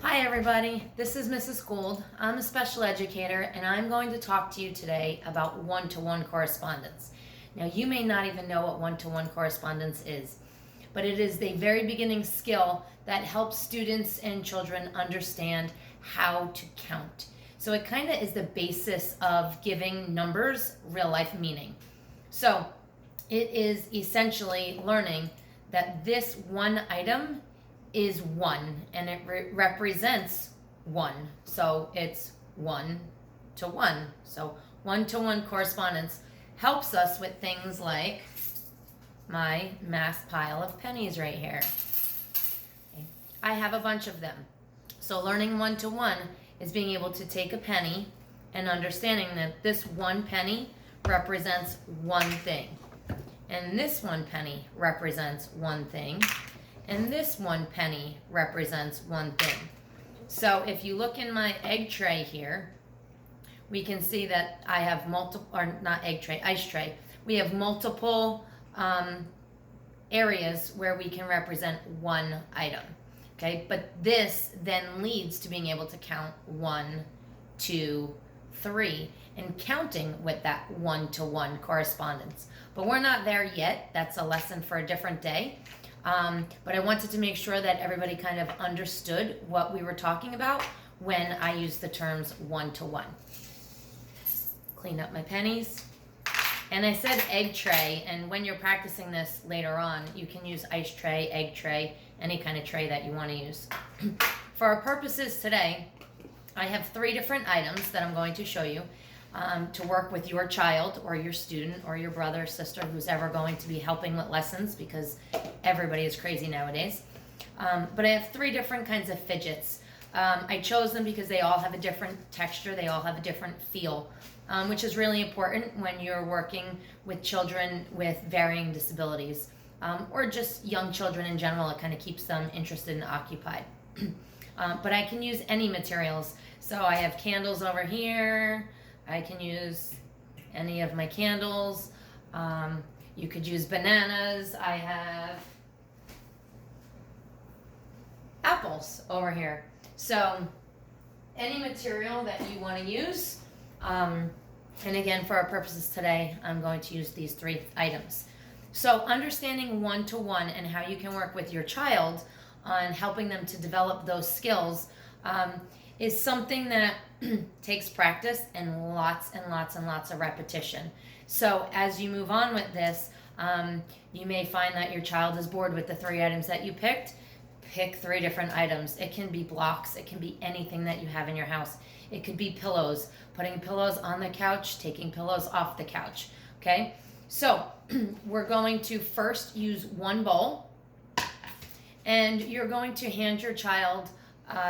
Hi everybody, this is Mrs. Gould. I'm a special educator and I'm going to talk to you today about one-to-one correspondence. Now you may not even know what one-to-one correspondence is, but it is the very beginning skill that helps students and children understand how to count. So it kind of is the basis of giving numbers real life meaning. So it is essentially learning that this one item is one and it represents one. So it's one to one. So one-to-one correspondence helps us with things like my mass pile of pennies right here. Okay. I have a bunch of them. So learning one-to-one is being able to take a penny and understanding that this one penny represents one thing. And this one penny represents one thing. And this one penny represents one thing. So if you look in my egg tray here, we can see that I have multiple, or not egg tray, ice tray. We have multiple areas where we can represent one item. Okay, but this then leads to being able to count 1, 2, 3, and counting with that one-to-one correspondence. But we're not there yet. That's a lesson for a different day. But I wanted to make sure that everybody kind of understood what we were talking about when I used the terms one-to-one. Clean up my pennies. And I said egg tray, and when you're practicing this later on, you can use ice tray, egg tray, any kind of tray that you want to use. For our purposes today, I have 3 different items that I'm going to show you to work with your child or your student or your brother or sister who's ever going to be helping with lessons, because everybody is crazy nowadays. But I have 3 different kinds of fidgets. I chose them because they all have a different texture, they all have a different feel, which is really important when you're working with children with varying disabilities, or just young children in general. It kind of keeps them interested and occupied. But I can use any materials. So I have candles over here. I can use any of my candles. You could use bananas. I have apples over here. So any material that you want to use. And again, for our purposes today, I'm going to use these 3 items. So understanding one-to-one and how you can work with your child on helping them to develop those skills is something that takes practice and lots and lots and lots of repetition. So as you move on with this, you may find that your child is bored with the 3 items that you picked. Pick 3 different items. It can be blocks. It can be anything that you have in your house. It could be pillows, putting pillows on the couch, taking pillows off the couch. Okay, so we're going to first use one bowl, and you're going to hand your child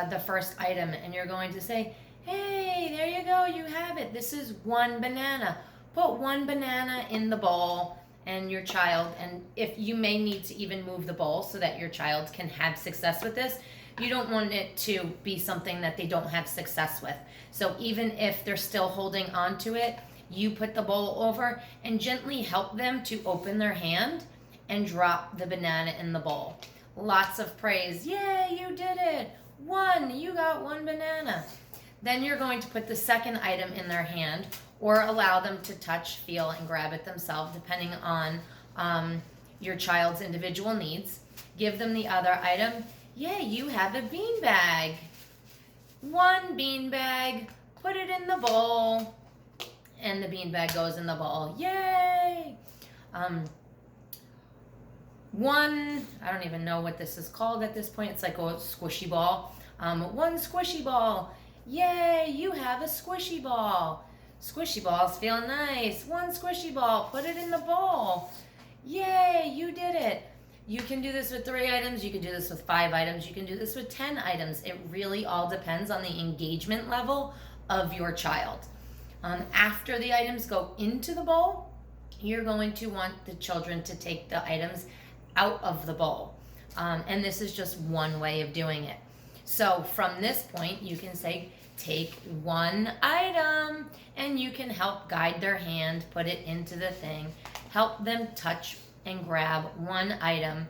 the first item, and you're going to say, hey, there you go, you have it. This is 1 banana. Put 1 banana in the bowl, and your child, and if you may need to even move the bowl so that your child can have success with this. You don't want it to be something that they don't have success with. So even if they're still holding on to it, you put the bowl over and gently help them to open their hand and drop the banana in the bowl. Lots of praise. Yay, you did it. 1, you got 1 banana. Then you're going to put the second item in their hand, or allow them to touch, feel, and grab it themselves, depending on your child's individual needs. Give them the other item. Yay, you have a bean bag. 1 bean bag, put it in the bowl, and the bean bag goes in the bowl. Yay! 1, I don't even know what this is called at this point. It's like a squishy ball. 1 squishy ball. Yay, you have a squishy ball. Squishy balls feel nice. 1 squishy ball, put it in the bowl. Yay, you did it. You can do this with 3 items. You can do this with 5 items. You can do this with 10 items. It really all depends on the engagement level of your child. After the items go into the bowl, you're going to want the children to take the items out of the bowl. And this is just one way of doing it. So from this point, you can say, take 1 item, and you can help guide their hand, put it into the thing, help them touch and grab 1 item,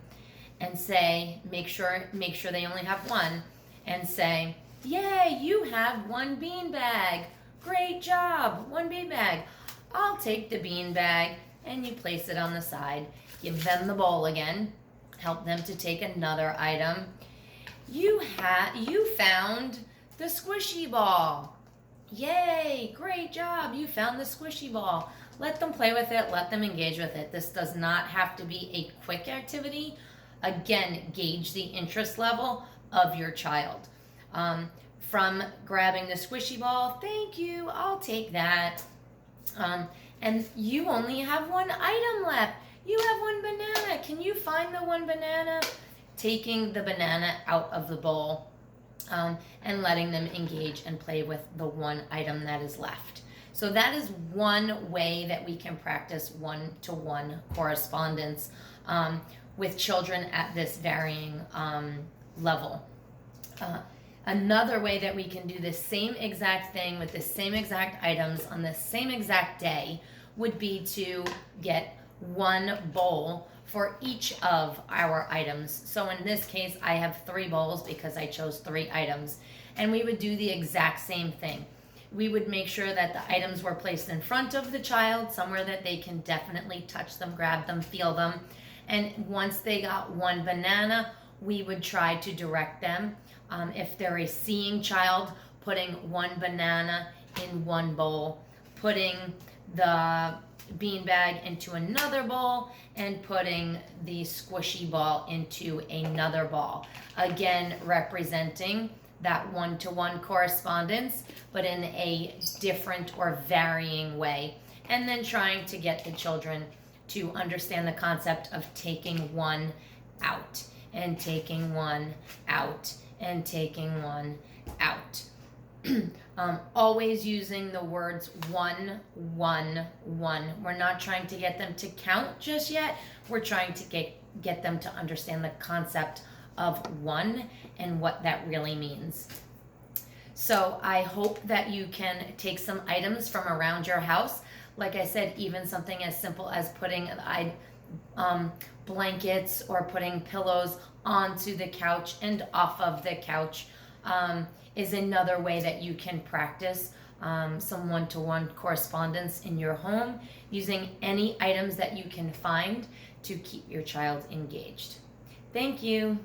and say, make sure they only have 1, and say, yay, you have one beanbag. Great job, one beanbag. I'll take the beanbag, and you place it on the side. Give them the bowl again. Help them to take another item. You found the squishy ball. Yay, great job, you found the squishy ball. Let them play with it, let them engage with it. This does not have to be a quick activity. Again, gauge the interest level of your child. From grabbing the squishy ball, thank you, I'll take that. And you only have one item left. You have one banana. Can you find the one banana? Taking the banana out of the bowl and letting them engage and play with the one item that is left. So that is one way that we can practice one-to-one correspondence with children at this varying level. Another way that we can do the same exact thing with the same exact items on the same exact day would be to get one bowl for each of our items. So in this case, I have 3 bowls because I chose 3 items. And we would do the exact same thing. We would make sure that the items were placed in front of the child, somewhere that they can definitely touch them, grab them, feel them. And once they got one banana, we would try to direct them. If they're a seeing child, putting one banana in one bowl, putting the beanbag into another bowl, and putting the squishy ball into another ball. Again, representing that one-to-one correspondence, but in a different or varying way. And then trying to get the children to understand the concept of taking one out, and taking one out, and taking one out. Always using the words 1, 1, 1. We're not trying to get them to count just yet. We're trying to get them to understand the concept of 1 and what that really means. So I hope that you can take some items from around your house. Like I said, even something as simple as putting blankets or putting pillows onto the couch and off of the couch is another way that you can practice some one-to-one correspondence in your home using any items that you can find to keep your child engaged. Thank you.